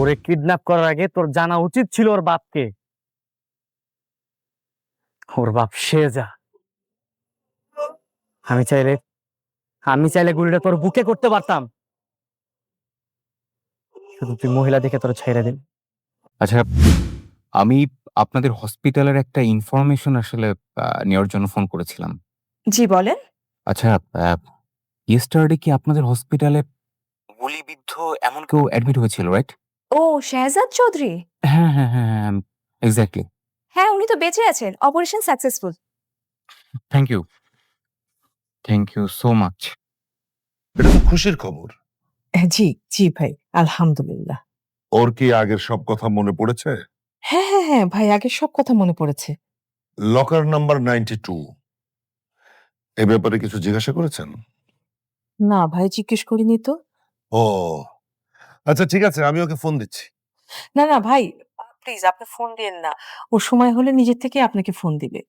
ওরে কিডন্যাপ করার আগে তোর জানা উচিত ছিল ওর বাপকে। ওর বাপ শেহজাদ। আমি চাইলে আমি চাইলে গুলিটা তোর বুকে করতে পারতাম, শুধু তুই মহিলা দেখে তোর ছেড়ে দিন। আচ্ছা, আমি আপনাদের হসপিটালের একটা ইনফরমেশন আসলে নেওয়ার জন্য ফোন করেছিলাম। জি বলেন। আচ্ছা, ইয়েস্টারডে কি আপনাদের হসপিটালে গুলিবিদ্ধ এমন কেউ অ্যাডমিট হয়েছিল, রাইট? ও, শেহজাদ চৌধুরী। হ্যাঁ হ্যাঁ হ্যাঁ হ্যাঁ, এক্স্যাক্টলি। হ্যাঁ, উনি তো বেঁচে আছেন, operation successful. Thank you, thank you so much. এটা তো খুশির খবর। জি জি ভাই, আলহামদুলিল্লাহ। ওর কি আগের সব কথা মনে পড়েছে? হ্যাঁ হ্যাঁ হ্যাঁ ভাই, আগের সব কথা মনে পড়েছে। লকার নাম্বার 92, এ ব্যাপারে কিছু জিজ্ঞাসা করেছেন? না ভাই, জিজ্ঞেস করিনি তো। ও আচ্ছা, ঠিক আছে, আমি ওকে ফোন দিচ্ছি। না না ভাই, প্লিজ আপনি ফোন দিয়েন না। ও সময় হলে নিজের থেকে আপনাকে ফোন দিবে।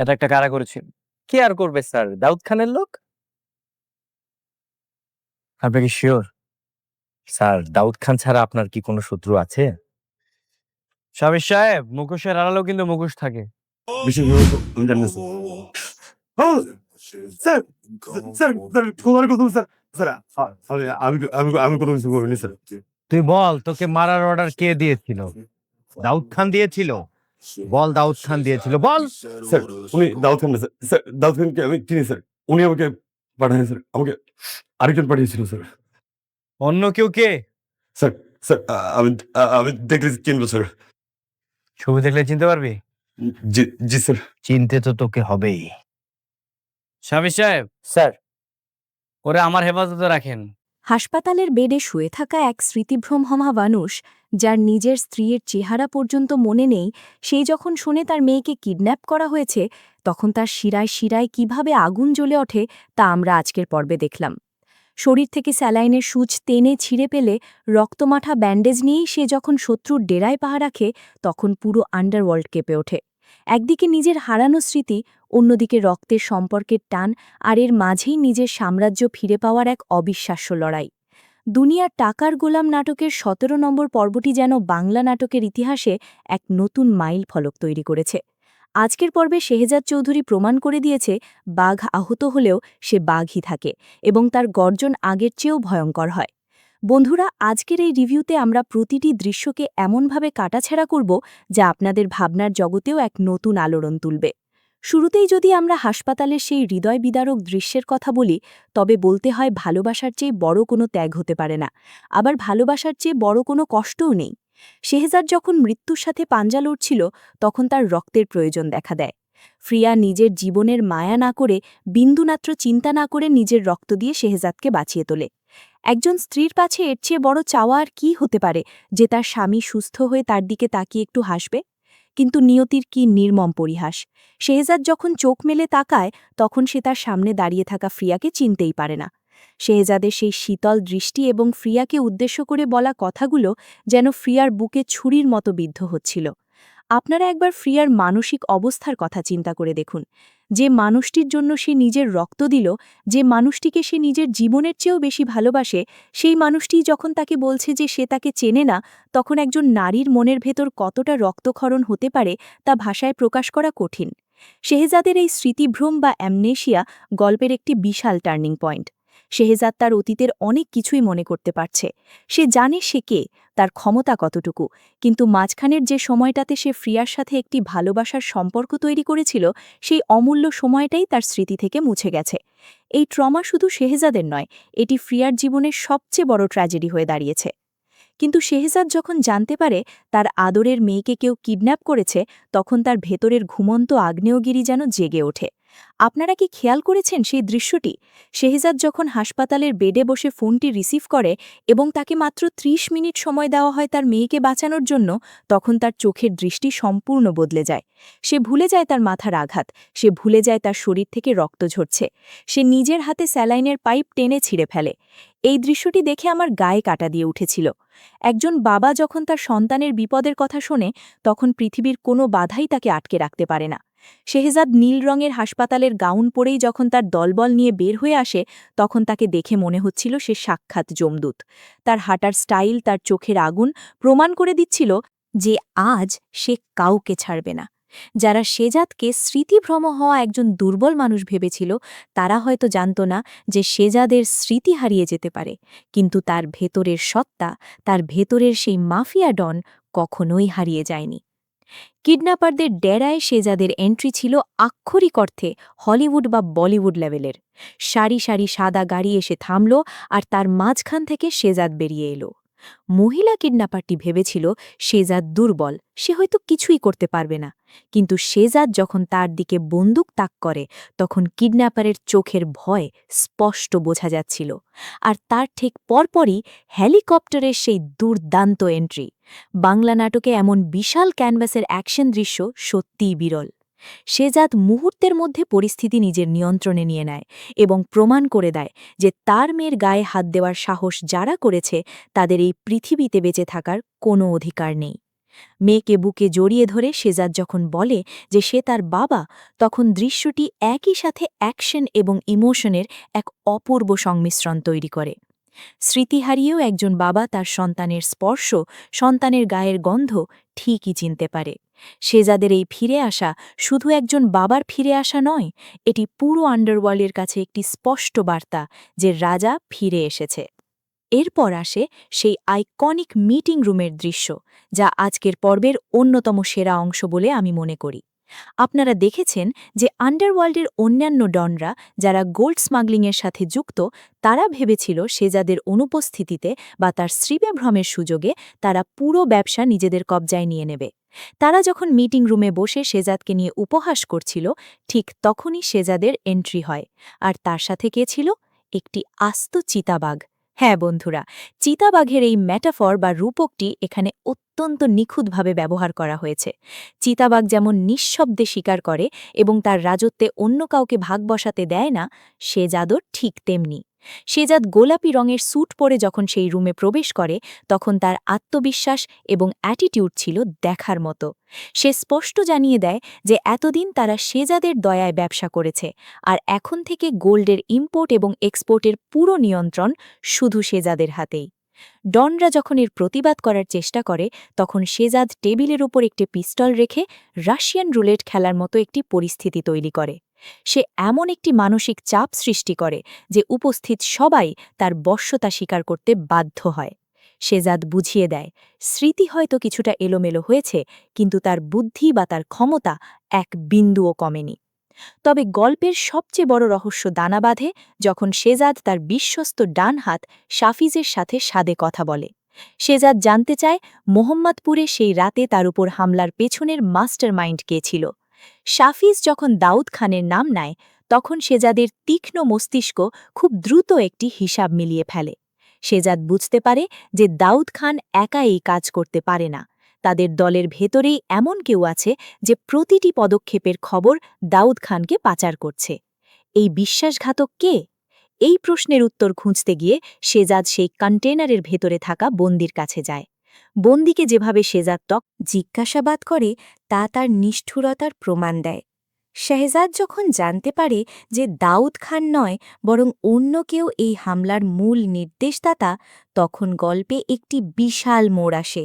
এটা একটা কারা করেছিল? কি আর করবে স্যার, দাউদ খানের লোক। আপনি কি শিওর স্যার দাউদ খান ছাড়া আপনার কি কোনো শত্রু আছে? শাবির সাহেব, মুখোশের আড়ালেও কিন্তু মুখোশ থাকে। তুই বল, তোকে মারার অর্ডার কে দিয়েছিল? দাউদ খান দিয়েছিল? বল, দাউদ খান দিয়েছিল, বল। স্যার, উনি দাউদ খান না স্যার। স্যার, দাউদ খানকে আমি চিনি স্যার। উনি আমাকে পাঠান স্যার। আমাকে আরেকজন পাঠিয়েছিল স্যার। অন্য কেউ কে? স্যার, স্যার, আমি আমি দেখলে চিনবো স্যার। ছবি দেখলে চিনতে পারবি? জি জি স্যার। চিনতে তো তোকে হবেই। শাবির সাহেব, স্যার, ওরে আমার হেফাজতে রাখেন। হাসপাতালের বেডে শুয়ে থাকা এক স্মৃতিভ্রম হওয়া মানুষ, যার নিজের স্ত্রীর চেহারা পর্যন্ত মনে নেই, সেই যখন শুনে তার মেয়েকে কিডন্যাপ করা হয়েছে, তখন তার শিরায় শিরায় কিভাবে আগুন জ্বলে ওঠে তা আমরা আজকের পর্বে দেখলাম। শরীর থেকে স্যালাইনের সূচ টেনে ছিঁড়ে পেলে রক্তমাঠা ব্যান্ডেজ নিয়েই সে যখন শত্রুর ডেরায় পাহা রাখে, তখন পুরো আন্ডারওয়ার্ল্ড কেঁপে ওঠে। একদিকে নিজের হারানো স্মৃতি, অন্যদিকে রক্তের সম্পর্কের টান, আর এর মাঝেই নিজের সাম্রাজ্য ফিরে পাওয়ার এক অবিশ্বাস্য লড়াই। দুনিয়ার টাকার গোলাম নাটকের ১৭ নম্বর পর্বটি যেন বাংলা নাটকের ইতিহাসে এক নতুন মাইল ফলক তৈরি করেছে। আজকের পর্বে শেহজাদ চৌধুরী প্রমাণ করে দিয়েছে, বাঘ আহত হলেও সে বাঘই থাকে এবং তার গর্জন আগের চেয়েও ভয়ঙ্কর হয়। বন্ধুরা, আজকের এই রিভিউতে আমরা প্রতিটি দৃশ্যকে এমনভাবে কাটাছেঁড়া করব যা আপনাদের ভাবনার জগতেও এক নতুন আলোড়ন তুলবে। শুরুতেই যদি আমরা হাসপাতালের সেই হৃদয় বিদারক দৃশ্যের কথা বলি, তবে বলতে হয় ভালোবাসার চেয়ে বড় কোনো ত্যাগ হতে পারে না, আবার ভালোবাসার চেয়ে বড় কোনো কষ্টও নেই। শেহজাদ যখন মৃত্যুর সাথে পাঞ্জা লড়ছিল, তখন তার রক্তের প্রয়োজন দেখা দেয়। ফ্রিয়া নিজের জীবনের মায়া না করে, বিন্দুমাত্র চিন্তা না করে নিজের রক্ত দিয়ে শেহজাদকে বাঁচিয়ে তোলে। একজন স্ত্রীর কাছে এর চেয়ে বড় চাওয়া আর কী হতে পারে, যে তার স্বামী সুস্থ হয়ে তার দিকে তাকিয়ে একটু হাসবে? কিন্তু নিয়তির কি নির্মম পরিহাস! শেহজাদ যখন চোখ মেলে তাকায়, তখন সে তার সামনে দাঁড়িয়ে থাকা ফ্রিয়াকে চিনতেই পারে না। শেহজাদের সেই শীতল দৃষ্টি এবং ফ্রিয়াকে উদ্দেশ্য করে বলা কথাগুলো যেন ফ্রিয়ার বুকে ছুরির মতো বিদ্ধ হচ্ছিল। আপনারা একবার ফ্রিয়ার মানসিক অবস্থার কথা চিন্তা করে দেখুন। যে মানুষটির জন্য সে নিজের রক্ত দিল, যে মানুষটিকে সে নিজের জীবনের চেয়েও বেশি ভালোবাসে, সেই মানুষটি যখন তাকে বলছে যে সে তাকে চেনে না, তখন একজন নারীর মনের ভেতর কতটা রক্তক্ষরণ হতে পারে তা ভাষায় প্রকাশ করা কঠিন। শেহজাদের এই স্মৃতিভ্রম বা অ্যামনেশিয়া গল্পের একটি বিশাল টার্নিং পয়েন্ট। শেহজাদ তার অতীতের অনেক কিছুই মনে করতে পারছে। সে জানে সে কে, তার ক্ষমতা কতটুকু, কিন্তু মাঝখানের যে সময়টাতে সে ফ্রিয়ার সাথে একটি ভালোবাসার সম্পর্ক তৈরি করেছিল, সেই অমূল্য সময়টাই তার স্মৃতি থেকে মুছে গেছে। এই ট্রমা শুধু শেহজাদের নয়, এটি ফ্রিয়ার জীবনের সবচেয়ে বড় ট্র্যাজেডি হয়ে দাঁড়িয়েছে। কিন্তু শেহজাদ যখন জানতে পারে তার আদরের মেয়েকে কেউ কিডন্যাপ করেছে, তখন তার ভেতরের ঘুমন্ত আগ্নেয়গিরি যেন জেগে ওঠে। আপনারা কি খেয়াল করেছেন সেই দৃশ্যটি? শেহজাদ যখন হাসপাতালের বেডে বসে ফোনটি রিসিভ করে এবং তাকে মাত্র ৩০ মিনিট সময় দেওয়া হয় তার মেয়েকে বাঁচানোর জন্য, তখন তার চোখের দৃষ্টি সম্পূর্ণ বদলে যায়। সে ভুলে যায় তার মাথার আঘাত, সে ভুলে যায় তার শরীর থেকে রক্ত ঝরছে, সে নিজের হাতে স্যালাইনের পাইপ টেনে ছিঁড়ে ফেলে। এই দৃশ্যটি দেখে আমার গায়ে কাটা দিয়ে উঠেছিল। একজন বাবা যখন তার সন্তানের বিপদের কথা শোনে, তখন পৃথিবীর কোনো বাধাই তাকে আটকে রাখতে পারে না। শেহজাদ নীল রঙের হাসপাতালের গাউন পরেই যখন তার দলবল নিয়ে বের হয়ে আসে তখন তাকে দেখে মনে হচ্ছিল সে সাক্ষাৎ যমদূত। তার হাঁটার স্টাইল, তার চোখের আগুন প্রমাণ করে দিচ্ছিল যে আজ সে কাউকে ছাড়বে না। যারা শেজাদকে স্মৃতিভ্রম হওয়া একজন দুর্বল মানুষ ভেবেছিল তারা হয়তো জানত না যে শেজাদের স্মৃতি হারিয়ে যেতে পারে, কিন্তু তার ভেতরের সত্তা, তার ভেতরের সেই মাফিয়া ডন কখনোই হারিয়ে যায়নি। কিডন্যাপারদের ডেরায় শেজাদের এন্ট্রি ছিল আক্ষরিক অর্থে হলিউড বা বলিউড লেভেলের। সারি সারি সাদা গাড়ি এসে থামল আর তার মাঝখান থেকে শেজাদ বেরিয়ে এলো। মহিলা কিডন্যাপারটি ভেবেছিল শেজাদ দুর্বল, সে হয়তো কিছুই করতে পারবে না, কিন্তু শেজাদ যখন তার দিকে বন্দুক তাক করে তখন কিডন্যাপারের চোখের ভয় স্পষ্ট বোঝা যাচ্ছিল। আর তার ঠিক পরপরই হেলিকপ্টারের সেই দুর্দান্ত এন্ট্রি। বাংলা নাটকে এমন বিশাল ক্যানভাসের অ্যাকশন দৃশ্য সত্যিই বিরল। শেজাদ মুহূর্তের মধ্যে পরিস্থিতি নিজের নিয়ন্ত্রণে নিয়ে নেয় এবং প্রমাণ করে দেয় যে তার মেয়ের গায়ে হাত দেওয়ার সাহস যারা করেছে তাদের এই পৃথিবীতে বেঁচে থাকার কোনো অধিকার নেই। মেয়েকে বুকে জড়িয়ে ধরে শেজাদ যখন বলে যে সে তার বাবা, তখন দৃশ্যটি একই সাথে অ্যাকশন এবং ইমোশনের এক অপূর্ব সংমিশ্রণ তৈরি করে। স্মৃতি হারিয়েও একজন বাবা তার সন্তানের স্পর্শ, সন্তানের গায়ের গন্ধ ঠিকই চিনতে পারে। শেজাদের এই ফিরে আসা শুধু একজন বাবার ফিরে আসা নয়, এটি পুরো আন্ডারওয়ার্ল্ডের কাছে একটি স্পষ্ট বার্তা যে রাজা ফিরে এসেছে। এরপর আসে সেই আইকনিক মিটিং রুমের দৃশ্য, যা আজকের পর্বের অন্যতম সেরা অংশ বলে আমি মনে করি। আপনারা দেখেছেন যে আন্ডারওয়ার্ল্ডের অন্যান্য ডনরা যারা গোল্ড স্মাগলিংয়ের সাথে যুক্ত, তারা ভেবেছিল শেজাদের অনুপস্থিতিতে বা তার স্মৃতিভ্রমের সুযোগে তারা পুরো ব্যবসা নিজেদের কবজায় নিয়ে নেবে। তারা যখন মিটিং রুমে বসে শেজাদকে নিয়ে উপহাস করছিল, ঠিক তখনই শেজাদের এন্ট্রি হয়। আর তার সাথে কে ছিল? একটি আস্ত চিতাবাঘ। হ্যাঁ বন্ধুরা, চিতাবাঘের এই ম্যাটাফর বা রূপকটি এখানে অত্যন্ত নিখুঁতভাবে ব্যবহার করা হয়েছে। চিতাবাঘ যেমন নিঃশব্দে শিকার করে এবং তার রাজত্বে অন্য কাউকে ভাগ বসাতে দেয় না, শেজাদও ঠিক তেমনি। শেজাদ গোলাপি রঙের স্যুট পরে যখন সেই রুমে প্রবেশ করে তখন তার আত্মবিশ্বাস এবং অ্যাটিটিউড ছিল দেখার মতো। সে স্পষ্ট জানিয়ে দেয় যে এতদিন তারা শেজাদের দয়ায় ব্যবসা করেছে, আর এখন থেকে গোল্ডের ইম্পোর্ট এবং এক্সপোর্টের পুরো নিয়ন্ত্রণ শুধু শেজাদের হাতেই। ডনরা যখন এর প্রতিবাদ করার চেষ্টা করে তখন শেজাদ টেবিলের উপর একটি পিস্তল রেখে রাশিয়ান রুলেট খেলার মতো একটি পরিস্থিতি তৈরি করে। সে এমন একটি মানসিক চাপ সৃষ্টি করে যে উপস্থিত সবাই তার বশ্যতা স্বীকার করতে বাধ্য হয়। শেজাদ বুঝিয়ে দেয় স্মৃতি হয়তো কিছুটা এলোমেলো হয়েছে, কিন্তু তার বুদ্ধি বা তার ক্ষমতা এক বিন্দুও কমেনি। তবে গল্পের সবচেয়ে বড় রহস্য দানা বাঁধে যখন শেজাদ তার বিশ্বস্ত ডান হাত শাফিজের সাথে সাদে কথা বলে। শেজাদ জানতে চায় মোহাম্মদপুরে সেই রাতে তার উপর হামলার পেছনের মাস্টার মাইন্ড কে ছিল। শাফিজ যখন দাউদ খানের নাম নেয় তখন শেজাদের তীক্ষ্ণ মস্তিষ্ক খুব দ্রুত একটি হিসাব মিলিয়ে ফেলে। শেজাদ বুঝতে পারে যে দাউদ খান একা এই কাজ করতে পারে না, তাদের দলের ভেতরেই এমন কেউ আছে যে প্রতিটি পদক্ষেপের খবর দাউদ খানকে পাচার করছে। এই বিশ্বাসঘাতক কে? এই প্রশ্নের উত্তর খুঁজতে গিয়ে শেজাদ সেই কন্টেনারের ভেতরে থাকা বন্দির কাছে যায়। বন্দিকে যেভাবে শেজাদ জিজ্ঞাসাবাদ করে তা তার নিষ্ঠুরতার প্রমাণ দেয়। শেহজাদ যখন জানতে পারে যে দাউদ খান নয় বরং অন্য কেউ এই হামলার মূল নির্দেশদাতা, তখন গল্পে একটি বিশাল মোড় আসে।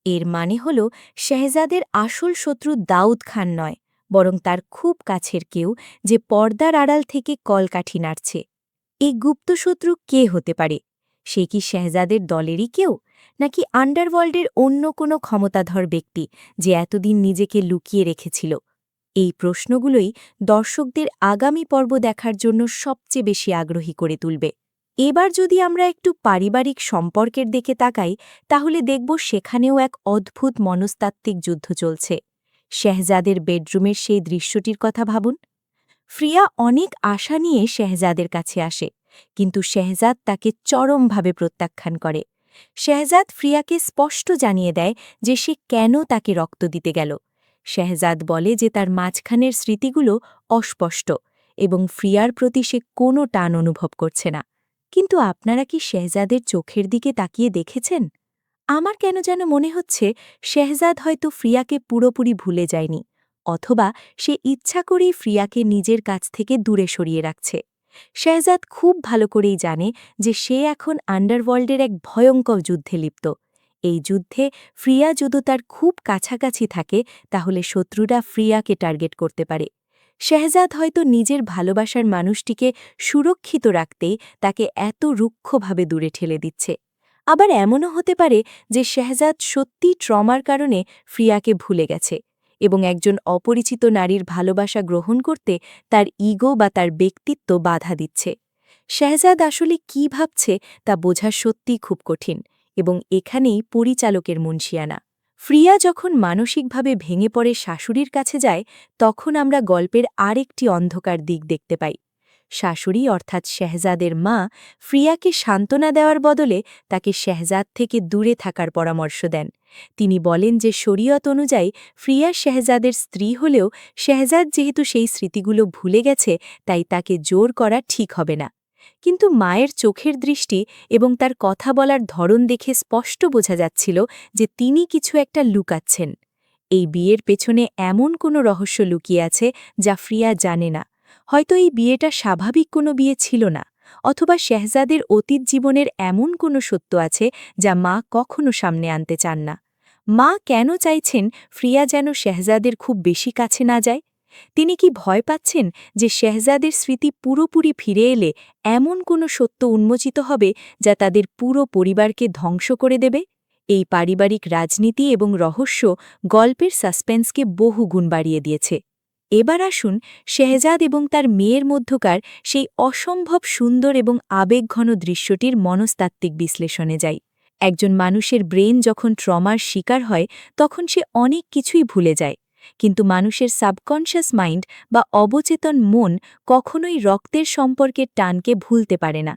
এর মানে হল শেহজাদের আসল শত্রু দাউদ খান নয়, বরং তার খুব কাছের কেউ যে পর্দার আড়াল থেকে কলকাঠি নাড়ছে। এই গুপ্তশত্রু কে হতে পারে? সে কি শেহজাদের দলেরই কেউ, নাকি আন্ডারওয়ার্ল্ডের অন্য কোনো ক্ষমতাধর ব্যক্তি যে এতদিন নিজেকে লুকিয়ে রেখেছিল? এই প্রশ্নগুলোই দর্শকদের আগামী পর্ব দেখার জন্য সবচেয়ে বেশি আগ্রহী করে তুলবে। এবার যদি আমরা একটু পারিবারিক সম্পর্কের দিকে তাকাই তাহলে দেখব সেখানেও এক অদ্ভুত মনস্তাত্ত্বিক যুদ্ধ চলছে। শেহজাদের বেডরুমের সেই দৃশ্যটির কথা ভাবুন। ফ্রিয়া অনেক আশা নিয়ে শেহজাদের কাছে আসে, কিন্তু শেহজাদ তাকে চরমভাবে প্রত্যাখ্যান করে। শেহজাদ ফ্রিয়াকে স্পষ্ট জানিয়ে দেয় যে সে কেন তাকে রক্ত দিতে গেল। শেহজাদ বলে যে তার মাঝখানের স্মৃতিগুলো অস্পষ্ট এবং ফ্রিয়ার প্রতি সে কোনো টান অনুভব করছে না। কিন্তু আপনারা কি শেহজাদের চোখের দিকে তাকিয়ে দেখেছেন? আমার কেন যেন মনে হচ্ছে শেহজাদ হয়তো ফ্রিয়াকে পুরোপুরি ভুলে যায়নি, অথবা সে ইচ্ছা করেই ফ্রিয়াকে নিজের কাছ থেকে দূরে সরিয়ে রাখছে। শেহজাদ খুব ভালো করেই জানে যে সে এখন আন্ডারওয়ার্ল্ডের এক ভয়ঙ্কর যুদ্ধে লিপ্ত। এই যুদ্ধে ফ্রিয়া যদি তার খুব কাছাকাছি থাকে তাহলে শত্রুরা ফ্রিয়াকে টার্গেট করতে পারে। শেহজাদ হয়তো নিজের ভালোবাসার মানুষটিকে সুরক্ষিত রাখতেই তাকে এত রুক্ষভাবে দূরে ঠেলে দিচ্ছে। আবার এমনও হতে পারে যে শেহজাদ সত্যি ট্রমার কারণে ফ্রিয়াকে ভুলে গেছে এবং একজন অপরিচিত নারীর ভালোবাসা গ্রহণ করতে তার ইগো বা তার ব্যক্তিত্ব বাধা দিচ্ছে। শেহজাদ আসলে কী ভাবছে তা বোঝা সত্যিই খুব কঠিন, এবং এখানেই পরিচালকের মুনশিয়ানা। ফ্রিয়া যখন মানসিকভাবে ভেঙে পড়ে শাশুড়ির কাছে যায়, তখন আমরা গল্পের আরেকটি অন্ধকার দিক দেখতে পাই। শাশুড়ি অর্থাৎ শেহজাদের মা ফ্রিয়াকে সান্ত্বনা দেওয়ার বদলে তাকে শেহজাদ থেকে দূরে থাকার পরামর্শ দেন। তিনি বলেন যে শরীয়ত অনুযায়ী ফ্রিয়া শেহজাদের স্ত্রী হলেও শেহজাদ যেহেতু সেই স্মৃতিগুলো ভুলে গেছে, তাই তাকে জোর করা ঠিক হবে না। কিন্তু মায়ের চোখের দৃষ্টি এবং তার কথা বলার ধরন দেখে স্পষ্ট বোঝা যাচ্ছিল যে তিনি কিছু একটা লুকাচ্ছেন। এই বিয়ের পেছনে এমন কোনো রহস্য লুকিয়ে আছে যা ফ্রিয়া জানে না। হয়তো এই বিয়েটা স্বাভাবিক কোনো বিয়ে ছিল না, অথবা শেহজাদের অতীত জীবনের এমন কোনো সত্য আছে যা মা কখনো সামনে আনতে চান না। মা কেন চাইছেন ফ্রিয়া যেন শেহজাদের খুব বেশি কাছে না যায়? তিনি কি ভয় পাচ্ছেন যে শেহজাদের স্মৃতি পুরোপুরি ফিরে এলে এমন কোনো সত্য উন্মোচিত হবে যা তাদের পুরো পরিবারকে ধ্বংস করে দেবে? এই পারিবারিক রাজনীতি এবং রহস্য গল্পের সাসপেন্সকে বহু গুণ বাড়িয়ে দিয়েছে। এবার আসুন শেহজাদ এবং তার মেয়ের মধ্যকার সেই অসম্ভব সুন্দর এবং আবেগঘন দৃশ্যটির মনস্তাত্ত্বিক বিশ্লেষণে যাই। একজন মানুষের ব্রেন যখন ট্রমার শিকার হয় তখন সে অনেক কিছুই ভুলে যায়, কিন্তু মানুষের সাবকনশিয়াস মাইন্ড বা অবচেতন মন কখনোই রক্তের সম্পর্কের টানকে ভুলতে পারে না।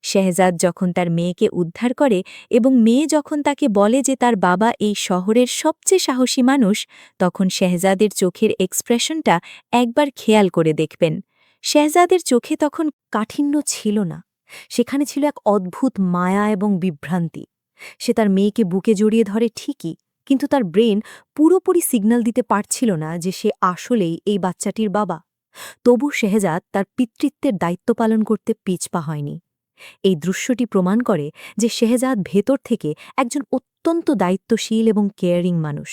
শেহজাদ যখন তার মেয়েকে উদ্ধার করে এবং মেয়ে যখন তাকে বলে যে তার বাবা এই শহরের সবচেয়ে সাহসী মানুষ, তখন শেহজাদের চোখের এক্সপ্রেশনটা একবার খেয়াল করে দেখবেন। শেহজাদের চোখে তখন কাঠিন্য ছিল না, সেখানে ছিল এক অদ্ভুত মায়া এবং বিভ্রান্তি। সে তার মেয়েকে বুকে জড়িয়ে ধরে ঠিকই, কিন্তু তার ব্রেন পুরোপুরি সিগন্যাল দিতে পারছিল না যে সে আসলেই এই বাচ্চাটির বাবা। তবু শেহজাদ তার পিতৃত্বের দায়িত্ব পালন করতে পিছপা হয়নি। এই দৃশ্যটি প্রমাণ করে যে শেহজাদ ভেতর থেকে একজন অত্যন্ত দায়িত্বশীল এবং কেয়ারিং মানুষ।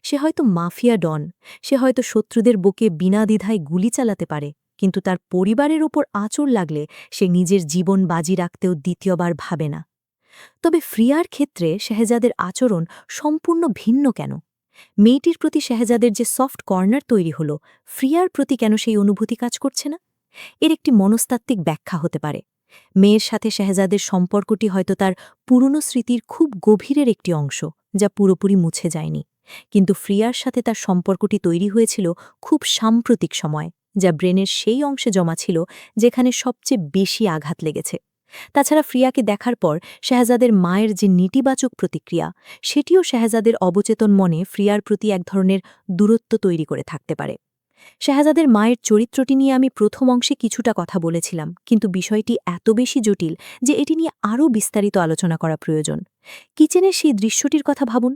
সে হয়তো মাফিয়া ডন, সে হয়তো শত্রুদের বুকে বিনা দ্বিধায় গুলি চালাতে পারে, কিন্তু তার পরিবারের ওপর আঁচড় লাগলে সে নিজের জীবন বাজি রাখতেও দ্বিতীয়বার ভাবে না। তবে ফ্রিয়ার ক্ষেত্রে শেহজাদের আচরণ সম্পূর্ণ ভিন্ন কেন? মেয়েটির প্রতি শেহজাদের যে সফট কর্নার তৈরি হল, ফ্রিয়ার প্রতি কেন সেই অনুভূতি কাজ করছে না? এর একটি মনস্তাত্ত্বিক ব্যাখ্যা হতে পারে। মেয়ের সাথে শেহজাদের সম্পর্কটি হয়তো তার পুরনো স্মৃতির খুব গভীরের একটি অংশ, যা পুরোপুরি মুছে যায়নি। কিন্তু ফ্রিয়ার সাথে তার সম্পর্কটি তৈরি হয়েছিল খুব সাম্প্রতিক সময়, যা ব্রেনের সেই অংশে জমা ছিল যেখানে সবচেয়ে বেশি আঘাত লেগেছে। তাছাড়া ফ্রিয়াকে দেখার পর শেহজাদের মায়ের যে নেতিবাচক প্রতিক্রিয়া, সেটিও শেহজাদের অবচেতন মনে ফ্রিয়ার প্রতি এক ধরনের দূরত্ব তৈরি করে থাকতে পারে। শেহজাদের মায়ের চরিত্রটি নিয়ে আমি প্রথম অংশে কিছুটা কথা বলেছিলাম, কিন্তু বিষয়টি এত বেশি জটিল যে এটি নিয়ে আরও বিস্তারিত আলোচনা করা প্রয়োজন। কিচেনের সেই দৃশ্যটির কথা ভাবুন।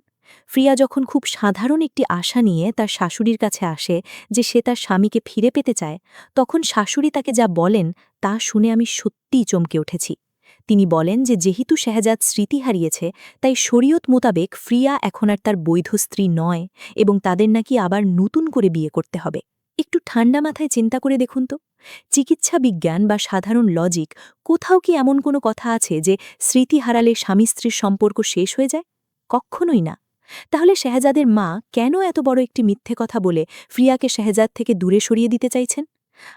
ফ্রিয়া যখন খুব সাধারণ একটি আশা নিয়ে তার শাশুড়ির কাছে আসে যে সে তার স্বামীকে ফিরে পেতে চায়, তখন শাশুড়ি তাকে যা বলেন তা শুনে আমি সত্যিই চমকে উঠেছি। তিনি বলেন যে যেহেতু শেহজাদ স্মৃতি হারিয়েছে, তাই শরীয়ত মোতাবেক ফ্রিয়া এখন আর তার বৈধ স্ত্রী নয় এবং তাদের নাকি আবার নতুন করে বিয়ে করতে হবে। একটু ঠান্ডা মাথায় চিন্তা করে দেখুন তো, চিকিৎসা বিজ্ঞান বা সাধারণ লজিক কোথাও কি এমন কোনো কথা আছে যে স্মৃতি হারালে স্বামী স্ত্রীর সম্পর্ক শেষ হয়ে যায়? কখনোই না। তাহলে শেহজাদের মা কেন এত বড় একটি মিথ্যে কথা বলে ফ্রিয়াকে শেহজাদ থেকে দূরে সরিয়ে দিতে চাইছেন?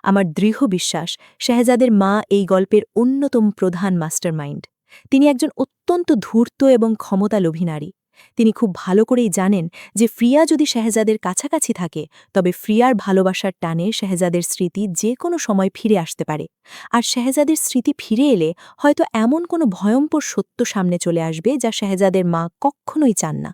আমার দৃঢ় বিশ্বাস শেহজাদের মা এই গল্পের অন্যতম প্রধান মাস্টারমাইন্ড। তিনি একজন অত্যন্ত ধূর্ত এবং ক্ষমতালোভী নারী। তিনি খুব ভালো করেই জানেন যে ফ্রিয়া যদি শেহজাদের কাছাকাছি থাকে, তবে ফ্রিয়ার ভালোবাসার টানে শেহজাদের স্মৃতি যে কোনো সময় ফিরে আসতে পারে। আর শেহজাদের স্মৃতি ফিরে এলে হয়তো এমন কোনো ভয়ঙ্কর সত্য সামনে চলে আসবে যা শেহজাদের মা কখনোই চান না।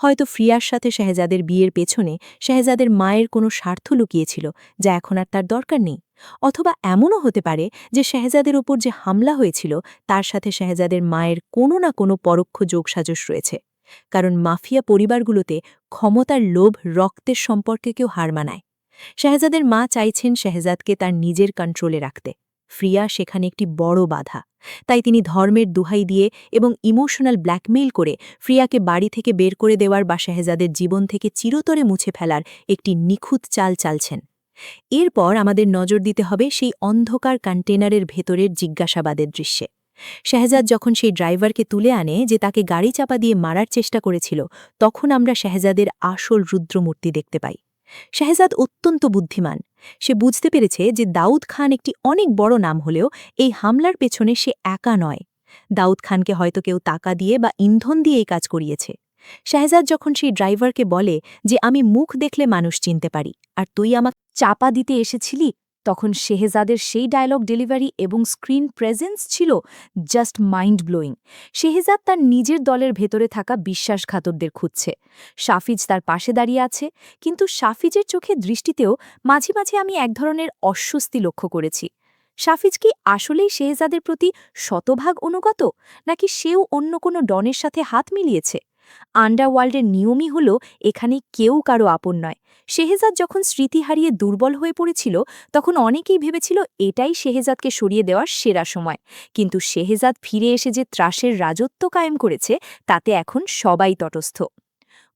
হয়তো ফ্রিয়ার সাথে শেহজাদের বিয়ের পেছনে শেহজাদের মায়ের কোনো স্বার্থ লুকিয়েছিল যা এখন আর তার দরকার নেই। অথবা এমনও হতে পারে যে শেহজাদের ওপর যে হামলা হয়েছিল তার সাথে শেহজাদের মায়ের কোনো না কোনো পরোক্ষ যোগসাজশ রয়েছে। কারণ মাফিয়া পরিবারগুলোতে ক্ষমতার লোভ রক্তের সম্পর্কেকেও হার মানায়। শেহজাদের মা চাইছেন শেহজাদকে তার নিজের কন্ট্রোলে রাখতে। ফ্রিয়া সেখানে একটি বড় বাধা। তাই তিনি ধর্মের দোহাই দিয়ে এবং ইমোশনাল ব্ল্যাকমেইল করে ফ্রিয়াকে বাড়ি থেকে বের করে দেওয়ার বা শেহজাদের জীবন থেকে চিরতরে মুছে ফেলার একটি নিখুঁত চাল চালছেন। এরপর আমাদের নজর দিতে হবে সেই অন্ধকার কন্টেনারের ভেতরের জিজ্ঞাসাবাদের দৃশ্যে। শেহজাদ যখন সেই ড্রাইভারকে তুলে আনে যে তাকে গাড়ি চাপা দিয়ে মারার চেষ্টা করেছিল, তখন আমরা শেহজাদের আসল রুদ্রমূর্তি দেখতে পাই। শেহজাদ অত্যন্ত বুদ্ধিমান। সে বুঝতে পেরেছে যে দাউদ খান একটি অনেক বড় নাম হলেও এই হামলার পেছনে সে একা নয়। দাউদ খানকে হয়তো কেউ টাকা দিয়ে বা ইন্ধন দিয়ে এই কাজ করিয়েছে। শেহজাদ যখন সেই ড্রাইভারকে বলে যে আমি মুখ দেখলে মানুষ চিনতে পারি আর তুই আমাকে চাপা দিতে এসেছিলি, তখন শেহজাদের সেই ডায়লগ ডেলিভারি এবং স্ক্রিন প্রেজেন্স ছিল জাস্ট মাইন্ড ব্লোয়িং। শেহজাদ তার নিজের দলের ভেতরে থাকা বিশ্বাসঘাতকদের খুঁজছে। শাফিজ তার পাশে দাঁড়িয়ে আছে, কিন্তু শাফিজের চোখে দৃষ্টিতেও মাঝে মাঝে আমি এক ধরনের অস্বস্তি লক্ষ্য করেছি। শাফিজ কি আসলেই শেহজাদের প্রতি শতভাগ অনুগত, নাকি সেও অন্য কোনো ডনের সাথে হাত মিলিয়েছে? আন্ডারওয়ার্ল্ডের নিয়মই হল এখানে কেউ কারো আপন নয়। শেহজাদ যখন স্মৃতি হারিয়ে দুর্বল হয়ে পড়েছিল, তখন অনেকেই ভেবেছিল এটাই শেহজাদকে সরিয়ে দেওয়ার সেরা সময়। কিন্তু শেহজাদ ফিরে এসে যে ত্রাসের রাজত্ব কায়েম করেছে, তাতে এখন সবাই তটস্থ।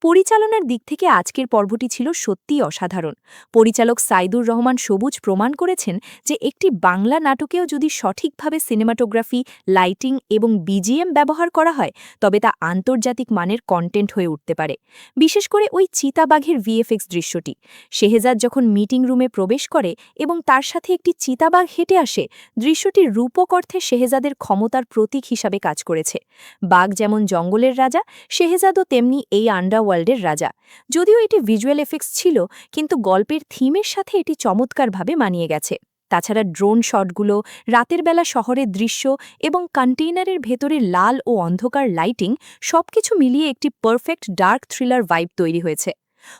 পরিচালনার দিক থেকে আজকের পর্বটি ছিল সত্যিই অসাধারণ। পরিচালক সাইদুর রহমান সবুজ প্রমাণ করেছেন যে একটি বাংলা নাটকেও যদি সঠিকভাবে সিনেমাটোগ্রাফি, লাইটিং এবং বিজিএম ব্যবহার করা হয়, তবে তা আন্তর্জাতিক মানের কন্টেন্ট হয়ে উঠতে পারে। বিশেষ করে ওই চিতাবাঘের ভিএফএক্স দৃশ্যটি। শেহজাদ যখন মিটিং রুমে প্রবেশ করে এবং তার সাথে একটি চিতাবাঘ হেঁটে আসে, দৃশ্যটি রূপক অর্থে শেহজাদের ক্ষমতার প্রতীক হিসাবে কাজ করেছে। বাঘ যেমন জঙ্গলের রাজা, শেহজাদও তেমনি এই আন্ডারওয়ার্ল্ডের রাজা। যদিও এটি ভিজুয়াল এফেক্টস ছিল, কিন্তু গল্পের থিমের সাথে এটি চমৎকারভাবে মানিয়ে গেছে। তাছাড়া ড্রোন শটগুলো, রাতের বেলা শহরের দৃশ্য এবং কন্টেইনারের ভেতরে লাল ও অন্ধকার লাইটিং সবকিছু মিলিয়ে একটি পারফেক্ট ডার্ক থ্রিলার ভাইব তৈরি হয়েছে।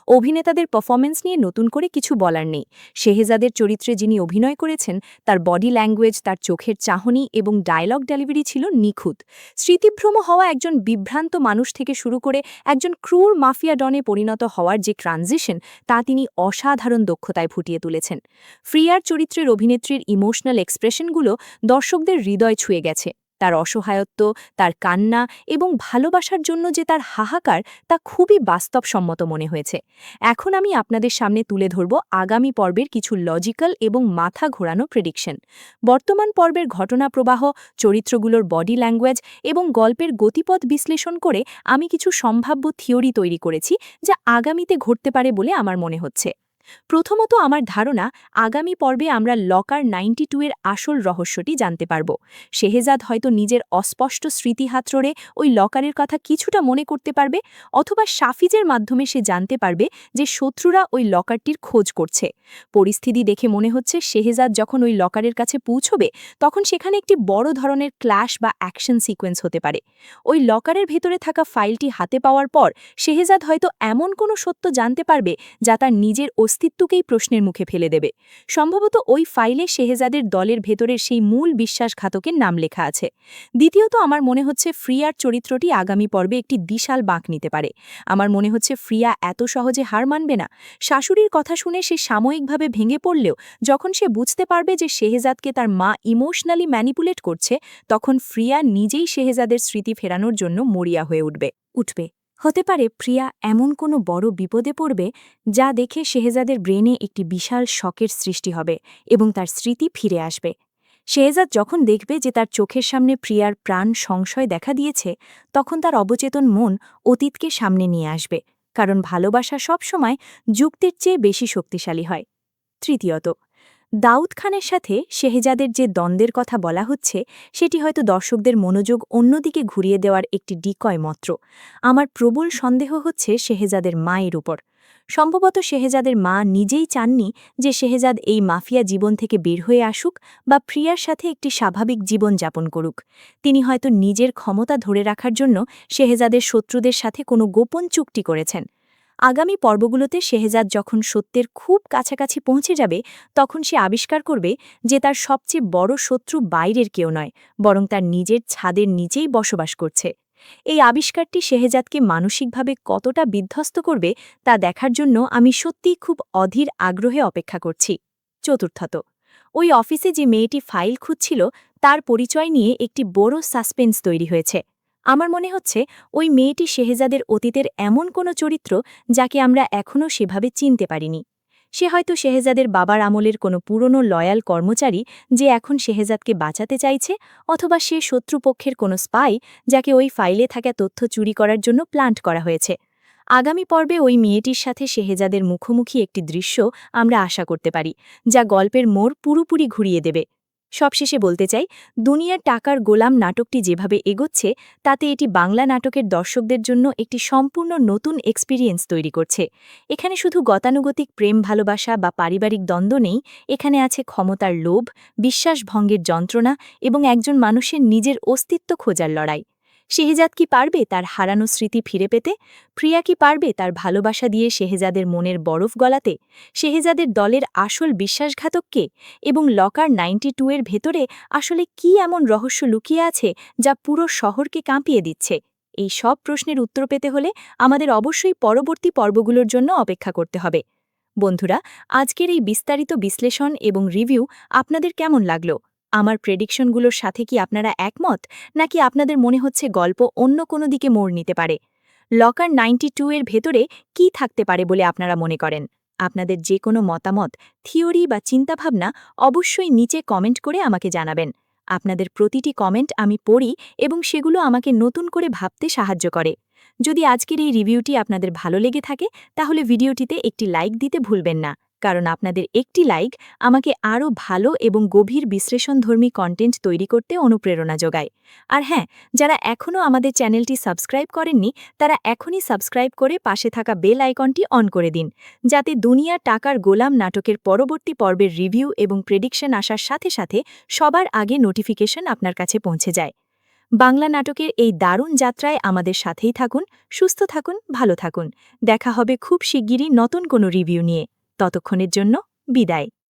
অভিনেতাদের পারফরমেন্স নিয়ে নতুন করে কিছু বলার নেই। শেহজাদের চরিত্রে যিনি অভিনয় করেছেন, তার বডি ল্যাঙ্গুয়েজ, তার চোখের চাহনি এবং ডায়লগ ডেলিভারি ছিল নিখুঁত। স্মৃতিভ্রম হওয়া একজন বিভ্রান্ত মানুষ থেকে শুরু করে একজন ক্রুর মাফিয়া ডনে পরিণত হওয়ার যে ট্রানজিশন, তা তিনি অসাধারণ দক্ষতায় ফুটিয়ে তুলেছেন। ফ্রিয়ার চরিত্রের অভিনেত্রীর ইমোশনাল এক্সপ্রেশনগুলো দর্শকদের হৃদয় ছুঁয়ে গেছে। তার অসহায়ত্ব, তার কান্না এবং ভালোবাসার জন্য যে তার হাহাকার, তা খুবই বাস্তবসম্মত মনে হয়েছে। এখন আমি আপনাদের সামনে তুলে ধরব আগামী পর্বের কিছু লজিক্যাল এবং মাথা ঘোরানো প্রেডিকশন। বর্তমান পর্বের ঘটনা প্রবাহ, চরিত্রগুলোর বডি ল্যাঙ্গুয়েজ এবং গল্পের গতিপথ বিশ্লেষণ করে আমি কিছু সম্ভাব্য থিওরি তৈরি করেছি, যা আগামীতে ঘটতে পারে বলে আমার মনে হচ্ছে। প্রথমত, আমার ধারণা আগামী পর্বে আমরা লকার 92 এর আসল রহস্যটি জানতে পারব। শেহজাদ হয়তো নিজের অস্পষ্ট স্মৃতি হাতড়ে ওই লকারের কথা কিছুটা মনে করতে পারবে, অথবা শাফিজের মাধ্যমে সে জানতে পারবে যে শত্রুরা ওই লকারটির খোঁজ করছে। পরিস্থিতি দেখে মনে হচ্ছে শেহজাদ যখন ওই লকারের কাছে পৌঁছবে, তখন সেখানে একটি বড় ধরনের ক্ল্যাশ বা অ্যাকশন সিকোয়েন্স হতে পারে। ওই লকারের ভেতরে থাকা ফাইলটি হাতে পাওয়ার পর শেহজাদ হয়তো এমন কোনো সত্য জানতে পারবে যা তার নিজের অস্তিত্বকেই প্রশ্নের মুখে ফেলে দেবে। সম্ভবত ওই ফাইলে শেহজাদের দলের ভেতরের সেই মূল বিশ্বাসঘাতকের নাম লেখা আছে। দ্বিতীয়ত, আমার মনে হচ্ছে ফ্রিয়ার চরিত্রটি আগামী পর্বে একটি বিশাল বাঁক নিতে পারে। আমার মনে হচ্ছে ফ্রিয়া এত সহজে হার মানবে না। শাশুড়ির কথা শুনে সে সাময়িকভাবে ভেঙে পড়লেও যখন সে বুঝতে পারবে যে শেহজাদকে তার মা ইমোশনালি ম্যানিপুলেট করছে, তখন ফ্রিয়া নিজেই শেহজাদের স্মৃতি ফেরানোর জন্য মরিয়া হয়ে উঠবে। হতে পারে প্রিয়া এমন কোনো বড় বিপদে পড়বে যা দেখে শেহজাদের ব্রেনে একটি বিশাল শকের সৃষ্টি হবে এবং তার স্মৃতি ফিরে আসবে। শেহজাদ যখন দেখবে যে তার চোখের সামনে প্রিয়ার প্রাণ সংশয় দেখা দিয়েছে, তখন তার অবচেতন মন অতীতকে সামনে নিয়ে আসবে, কারণ ভালোবাসা সবসময় যুক্তির চেয়ে বেশি শক্তিশালী হয়। তৃতীয়ত, দাউদ খানের সাথে শেহজাদের যে দ্বন্দ্বের কথা বলা হচ্ছে, সেটি হয়তো দর্শকদের মনোযোগ অন্যদিকে ঘুরিয়ে দেওয়ার একটি ডিকয় মাত্র। আমার প্রবল সন্দেহ হচ্ছে শেহজাদের মায়ের উপর। সম্ভবত শেহজাদের মা নিজেই চাননি যে শেহজাদ এই মাফিয়া জীবন থেকে বের হয়ে আসুক বা প্রিয়ার সাথে একটি স্বাভাবিক জীবন যাপন করুক। তিনি হয়তো নিজের ক্ষমতা ধরে রাখার জন্য শেহজাদের শত্রুদের সাথে কোনো গোপন চুক্তি করেছেন। আগামী পর্বগুলোতে শেহজাদ যখন সত্যের খুব কাছাকাছি পৌঁছে যাবে, তখন সে আবিষ্কার করবে যে তার সবচেয়ে বড় শত্রু বাইরের কেউ নয়, বরং তার নিজের ছাদের নিচেই বসবাস করছে। এই আবিষ্কারটি শেহজাদকে মানসিকভাবে কতটা বিধ্বস্ত করবে তা দেখার জন্য আমি সত্যিই খুব অধীর আগ্রহে অপেক্ষা করছি। চতুর্থত, ওই অফিসে যে মেয়েটি ফাইল খুঁজছিল তার পরিচয় নিয়ে একটি বড় সাসপেন্স তৈরি হয়েছে। আমার মনে হচ্ছে ওই মেয়েটি শেহজাদের অতীতের এমন কোনো চরিত্র যাকে আমরা এখনও সেভাবে চিনতে পারিনি। সে হয়তো শেহজাদের বাবার আমলের কোনো পুরনো লয়াল কর্মচারী যে এখন শেহজাদকে বাঁচাতে চাইছে, অথবা সে শত্রুপক্ষের কোনো স্পাই যাকে ওই ফাইলে থাকা তথ্য চুরি করার জন্য প্ল্যান্ট করা হয়েছে। আগামী পর্বে ওই মেয়েটির সাথে শেহজাদের মুখোমুখি একটি দৃশ্য আমরা আশা করতে পারি, যা গল্পের মোড় পুরোপুরি ঘুরিয়ে দেবে। সবশেষে বলতে চাই, দুনিয়ার টাকার গোলাম নাটকটি যেভাবে এগোচ্ছে তাতে এটি বাংলা নাটকের দর্শকদের জন্য একটি সম্পূর্ণ নতুন এক্সপেরিয়েন্স তৈরি করছে। এখানে শুধু গতানুগতিক প্রেম ভালোবাসা বা পারিবারিক দ্বন্দ্ব নেই, এখানে আছে ক্ষমতার লোভ, বিশ্বাসভঙ্গের যন্ত্রণা এবং একজন মানুষের নিজের অস্তিত্ব খোঁজার লড়াই। শেহজাদ কি পারবে তার হারানো স্মৃতি ফিরে পেতে? প্রিয়া কি পারবে তার ভালোবাসা দিয়ে শেহজাদের মনের বরফ গলাতে? শেহজাদের দলের আসল বিশ্বাসঘাতক কে? এবং লকার 92 এর ভেতরে আসলে কি এমন রহস্য লুকিয়ে আছে যা পুরো শহরকে কাঁপিয়ে দিচ্ছে? এই সব প্রশ্নের উত্তর পেতে হলে আমাদের অবশ্যই পরবর্তী পর্বগুলোর জন্য অপেক্ষা করতে হবে। বন্ধুরা, আজকের এই বিস্তারিত বিশ্লেষণ এবং রিভিউ আপনাদের কেমন লাগলো? আমার প্রেডিকশনগুলোর সাথে কি আপনারা একমত, নাকি আপনাদের মনে হচ্ছে গল্প অন্য কোনো দিকে মোড় নিতে পারে? লকার 92 এর ভেতরে কি থাকতে পারে বলে আপনারা মনে করেন? আপনাদের যে কোনো মতামত, থিওরি বা চিন্তাভাবনা অবশ্যই নিচে কমেন্ট করে আমাকে জানাবেন। আপনাদের প্রতিটি কমেন্ট আমি পড়ি এবং সেগুলো আমাকে নতুন করে ভাবতে সাহায্য করে। যদি আজকের এই রিভিউটি আপনাদের ভালো লেগে থাকে তাহলে ভিডিওটিতে একটি লাইক দিতে ভুলবেন না, কারণ আপনাদের একটি লাইক আমাকে আরও ভালো এবং গভীর বিশ্লেষণধর্মী কন্টেন্ট তৈরি করতে অনুপ্রেরণা যোগায়। আর হ্যাঁ, যারা এখনও আমাদের চ্যানেলটি সাবস্ক্রাইব করেননি তারা এখনই সাবস্ক্রাইব করে পাশে থাকা বেল আইকনটি অন করে দিন, যাতে দুনিয়া টাকার গোলাম নাটকের পরবর্তী পর্বের রিভিউ এবং প্রেডিকশন আসার সাথে সাথে সবার আগে নোটিফিকেশন আপনার কাছে পৌঁছে যায়। বাংলা নাটকের এই দারুণ যাত্রায় আমাদের সাথেই থাকুন, সুস্থ থাকুন, ভালো থাকুন। দেখা হবে খুব শিগগিরই নতুন কোনো রিভিউ নিয়ে। ততক্ষণের জন্য বিদায়।